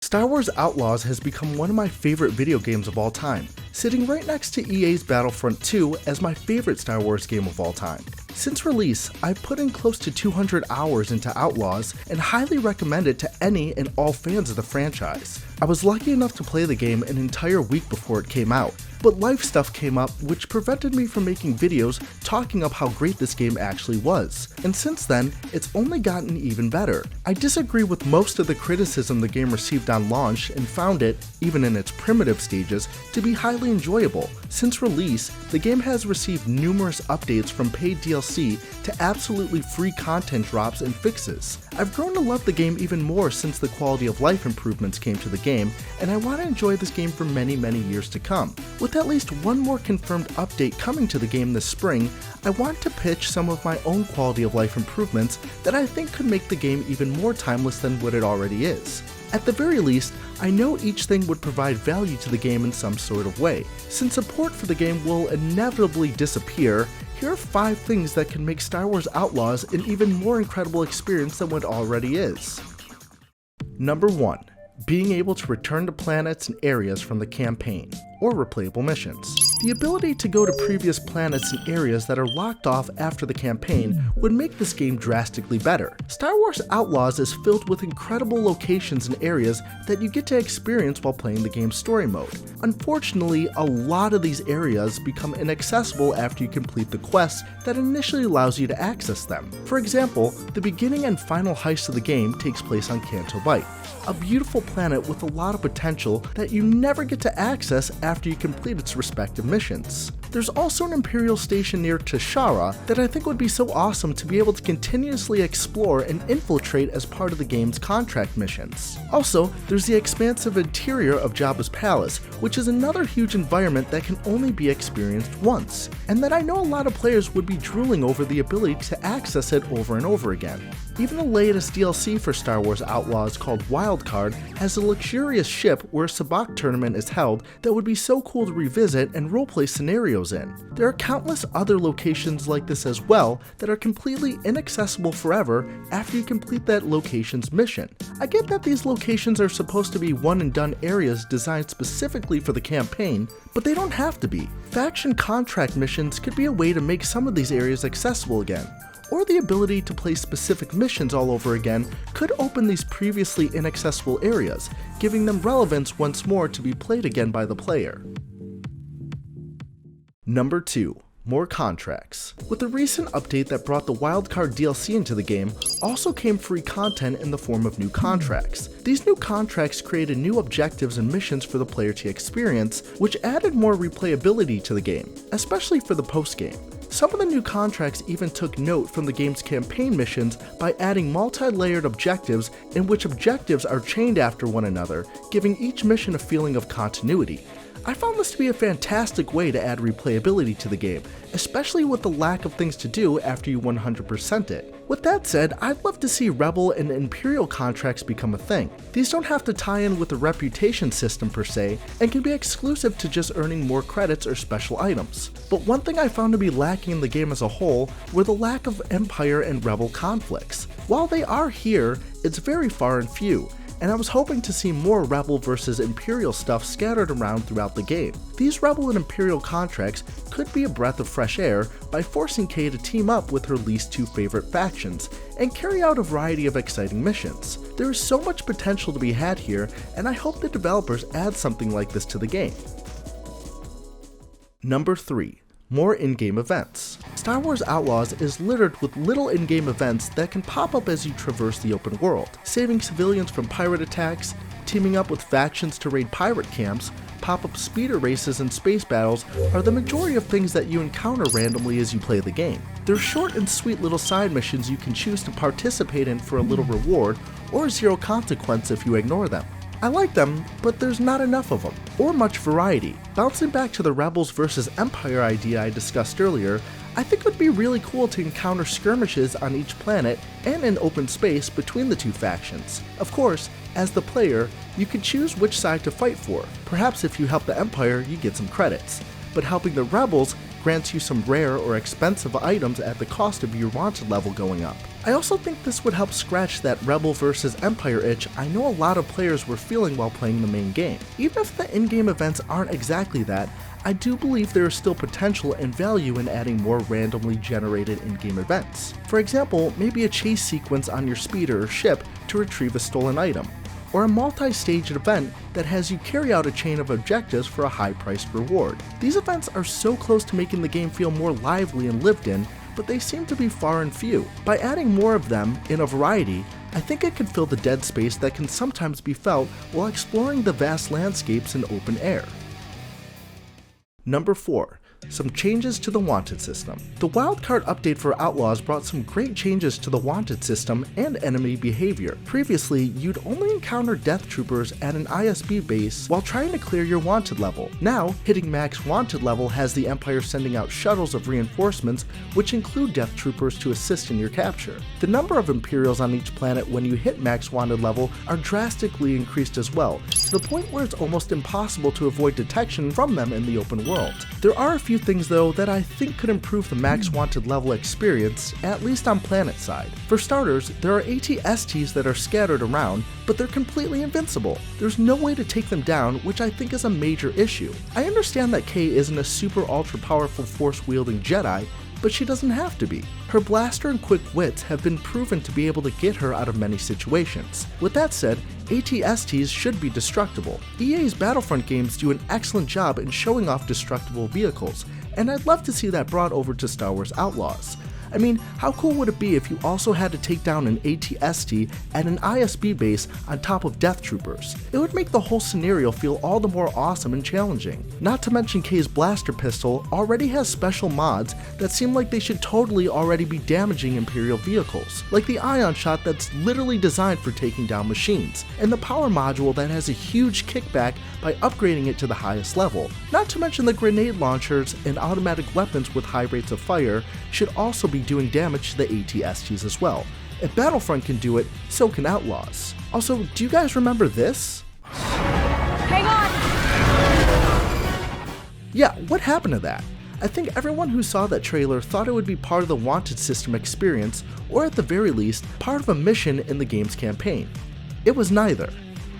Star Wars Outlaws has become one of my favorite video games of all time, sitting right next to EA's Battlefront 2 as my favorite Star Wars game of all time. Since release, I've put in close to 200 hours into Outlaws and highly recommend it to any and all fans of the franchise. I was lucky enough to play the game an entire week before it came out, but life stuff came up which prevented me from making videos talking up how great this game actually was, and since then, it's only gotten even better. I disagree with most of the criticism the game received on launch and found it, even in its primitive stages, to be highly enjoyable. Since release, the game has received numerous updates from paid DLC to absolutely free content drops and fixes. I've grown to love the game even more since the quality of life improvements came to the game, and I want to enjoy this game for many years to come. With at least one more confirmed update coming to the game this spring, I want to pitch some of my own quality of life improvements that I think could make the game even more timeless than what it already is. At the very least, I know each thing would provide value to the game in some sort of way. Since support for the game will inevitably disappear, here are 5 things that can make Star Wars Outlaws an even more incredible experience than what it already is. Number 1. Being able to return to planets and areas from the campaign, or replayable missions. The ability to go to previous planets and areas that are locked off after the campaign would make this game drastically better. Star Wars Outlaws is filled with incredible locations and areas that you get to experience while playing the game's story mode. Unfortunately, a lot of these areas become inaccessible after you complete the quest that initially allows you to access them. For example, the beginning and final heist of the game takes place on Canto Bight, a beautiful planet with a lot of potential that you never get to access after you complete its respective missions. There's also an Imperial station near Tashara that I think would be so awesome to be able to continuously explore and infiltrate as part of the game's contract missions. Also, there's the expansive interior of Jabba's palace, which is another huge environment that can only be experienced once, and that I know a lot of players would be drooling over the ability to access it over and over again. Even the latest DLC for Star Wars Outlaws called Wildcard has a luxurious ship where a sabacc tournament is held that would be so cool to revisit and roleplay scenarios in. There are countless other locations like this as well that are completely inaccessible forever after you complete that location's mission. I get that these locations are supposed to be one and done areas designed specifically for the campaign, but they don't have to be. Faction contract missions could be a way to make some of these areas accessible again, or the ability to play specific missions all over again could open these previously inaccessible areas, giving them relevance once more to be played again by the player. Number 2. More contracts. With the recent update that brought the Wildcard DLC into the game, also came free content in the form of new contracts. These new contracts created new objectives and missions for the player to experience, which added more replayability to the game, especially for the post-game. Some of the new contracts even took note from the game's campaign missions by adding multi-layered objectives in which objectives are chained after one another, giving each mission a feeling of continuity. I found this to be a fantastic way to add replayability to the game, especially with the lack of things to do after you 100% it. With that said, I'd love to see Rebel and Imperial contracts become a thing. These don't have to tie in with the reputation system per se, and can be exclusive to just earning more credits or special items. But one thing I found to be lacking in the game as a whole were the lack of Empire and Rebel conflicts. While they are here, it's very far and few, and I was hoping to see more Rebel versus Imperial stuff scattered around throughout the game. These Rebel and Imperial contracts could be a breath of fresh air by forcing Kay to team up with her least 2 favorite factions, and carry out a variety of exciting missions. There is so much potential to be had here, and I hope the developers add something like this to the game. Number 3. More in-game events. Star Wars Outlaws is littered with little in-game events that can pop up as you traverse the open world. Saving civilians from pirate attacks, teaming up with factions to raid pirate camps, pop-up speeder races and space battles are the majority of things that you encounter randomly as you play the game. They're short and sweet little side missions you can choose to participate in for a little reward, or 0 consequence if you ignore them. I like them, but there's not enough of them, or much variety. Bouncing back to the Rebels vs Empire idea I discussed earlier, I think it would be really cool to encounter skirmishes on each planet and in open space between the 2 factions. Of course, as the player, you can choose which side to fight for. Perhaps if you help the Empire, you get some credits, but helping the Rebels grants you some rare or expensive items at the cost of your wanted level going up. I also think this would help scratch that Rebel versus Empire itch I know a lot of players were feeling while playing the main game. Even if the in-game events aren't exactly that, I do believe there is still potential and value in adding more randomly generated in-game events. For example, maybe a chase sequence on your speeder or ship to retrieve a stolen item, or a multi-staged event that has you carry out a chain of objectives for a high-priced reward. These events are so close to making the game feel more lively and lived in, but they seem to be far and few. By adding more of them in a variety, I think it could fill the dead space that can sometimes be felt while exploring the vast landscapes in open air. Number 4. Some changes to the Wanted system. The wildcard update for Outlaws brought some great changes to the Wanted system and enemy behavior. Previously, you'd only encounter death troopers at an ISB base while trying to clear your Wanted level. Now, hitting max Wanted level has the Empire sending out shuttles of reinforcements, which include death troopers to assist in your capture. The number of Imperials on each planet when you hit max Wanted level are drastically increased as well, to the point where it's almost impossible to avoid detection from them in the open world. There are a few things though that I think could improve the max Wanted level experience, at least on planet side. For starters, there are AT-STs that are scattered around, but they're completely invincible. There's no way to take them down, which I think is a major issue. I understand that Kay isn't a super ultra powerful force wielding Jedi, but she doesn't have to be. Her blaster and quick wits have been proven to be able to get her out of many situations. With that said, AT-STs should be destructible. EA's Battlefront games do an excellent job in showing off destructible vehicles, and I'd love to see that brought over to Star Wars Outlaws. I mean, how cool would it be if you also had to take down an AT-ST at an ISB base on top of death troopers? It would make the whole scenario feel all the more awesome and challenging. Not to mention Kay's blaster pistol already has special mods that seem like they should totally already be damaging Imperial vehicles, like the ion shot that's literally designed for taking down machines, and the power module that has a huge kickback by upgrading it to the highest level. Not to mention the grenade launchers and automatic weapons with high rates of fire should also be doing damage to the AT-STs as well. If Battlefront can do it, so can Outlaws. Also, do you guys remember this? Hang on! Yeah, what happened to that? I think everyone who saw that trailer thought it would be part of the Wanted system experience, or at the very least, part of a mission in the game's campaign. It was neither.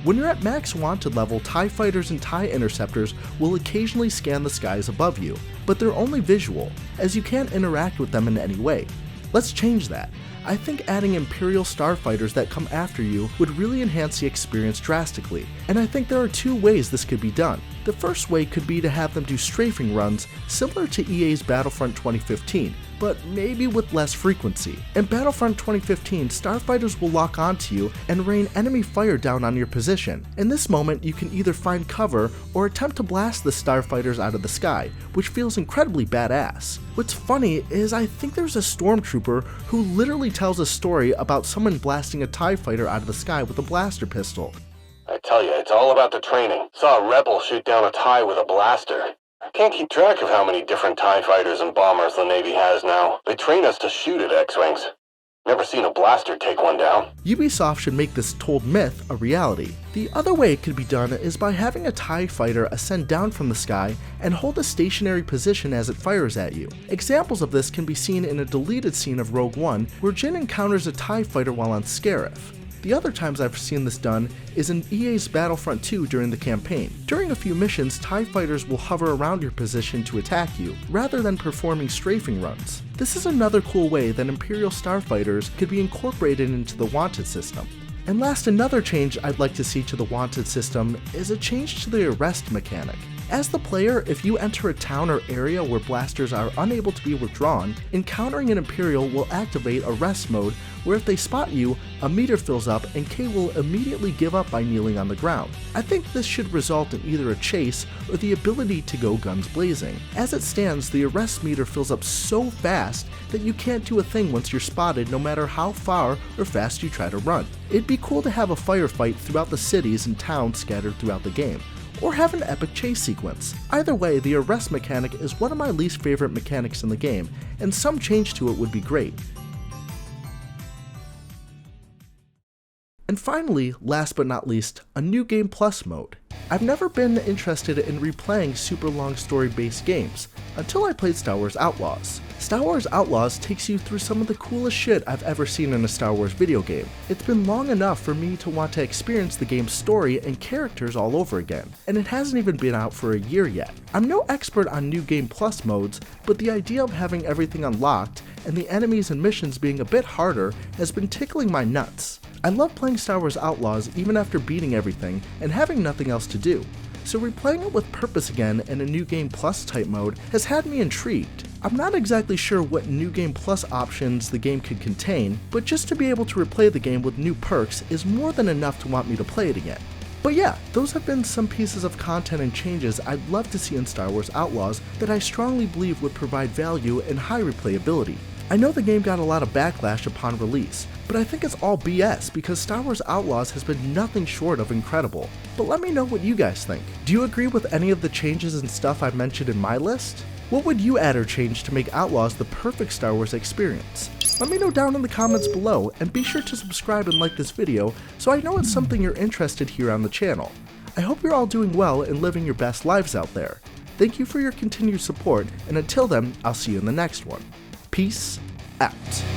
When you're at max Wanted level, TIE fighters and TIE interceptors will occasionally scan the skies above you, but they're only visual, as you can't interact with them in any way. Let's change that. I think adding Imperial starfighters that come after you would really enhance the experience drastically, and I think there are two ways this could be done. The first way could be to have them do strafing runs similar to EA's Battlefront 2015, but maybe with less frequency. In Battlefront 2015, starfighters will lock onto you and rain enemy fire down on your position. In this moment, you can either find cover or attempt to blast the starfighters out of the sky, which feels incredibly badass. What's funny is I think there's a stormtrooper who literally tells a story about someone blasting a TIE fighter out of the sky with a blaster pistol. I tell you, it's all about the training. Saw a rebel shoot down a TIE with a blaster. Can't keep track of how many different TIE fighters and bombers the Navy has now. They train us to shoot at X-Wings. Never seen a blaster take one down. Ubisoft should make this told myth a reality. The other way it could be done is by having a TIE fighter ascend down from the sky and hold a stationary position as it fires at you. Examples of this can be seen in a deleted scene of Rogue One where Jyn encounters a TIE fighter while on Seraph. The other times I've seen this done is in EA's Battlefront 2 during the campaign. During a few missions, TIE fighters will hover around your position to attack you, rather than performing strafing runs. This is another cool way that Imperial starfighters could be incorporated into the Wanted system. And last, another change I'd like to see to the Wanted system is a change to the arrest mechanic. As the player, if you enter a town or area where blasters are unable to be withdrawn, encountering an Imperial will activate arrest mode, where if they spot you, a meter fills up and Kay will immediately give up by kneeling on the ground. I think this should result in either a chase or the ability to go guns blazing. As it stands, the arrest meter fills up so fast that you can't do a thing once you're spotted, no matter how far or fast you try to run. It'd be cool to have a firefight throughout the cities and towns scattered throughout the game, or have an epic chase sequence. Either way, the arrest mechanic is one of my least favorite mechanics in the game, and some change to it would be great. And finally, last but not least, a new game plus mode. I've never been interested in replaying super long story based games until I played Star Wars Outlaws. Star Wars Outlaws takes you through some of the coolest shit I've ever seen in a Star Wars video game. It's been long enough for me to want to experience the game's story and characters all over again, and it hasn't even been out for a year yet. I'm no expert on new game plus modes, but the idea of having everything unlocked and the enemies and missions being a bit harder has been tickling my nuts. I love playing Star Wars Outlaws even after beating everything and having nothing else to do, so replaying it with purpose again in a new game plus type mode has had me intrigued. I'm not exactly sure what new game plus options the game could contain, but just to be able to replay the game with new perks is more than enough to want me to play it again. But yeah, those have been some pieces of content and changes I'd love to see in Star Wars Outlaws that I strongly believe would provide value and high replayability. I know the game got a lot of backlash upon release, but I think it's all BS because Star Wars Outlaws has been nothing short of incredible. But let me know what you guys think. Do you agree with any of the changes and stuff I mentioned in my list? What would you add or change to make Outlaws the perfect Star Wars experience? Let me know down in the comments below, and be sure to subscribe and like this video so I know it's something you're interested here on the channel. I hope you're all doing well and living your best lives out there. Thank you for your continued support, and until then, I'll see you in the next one. Peace out.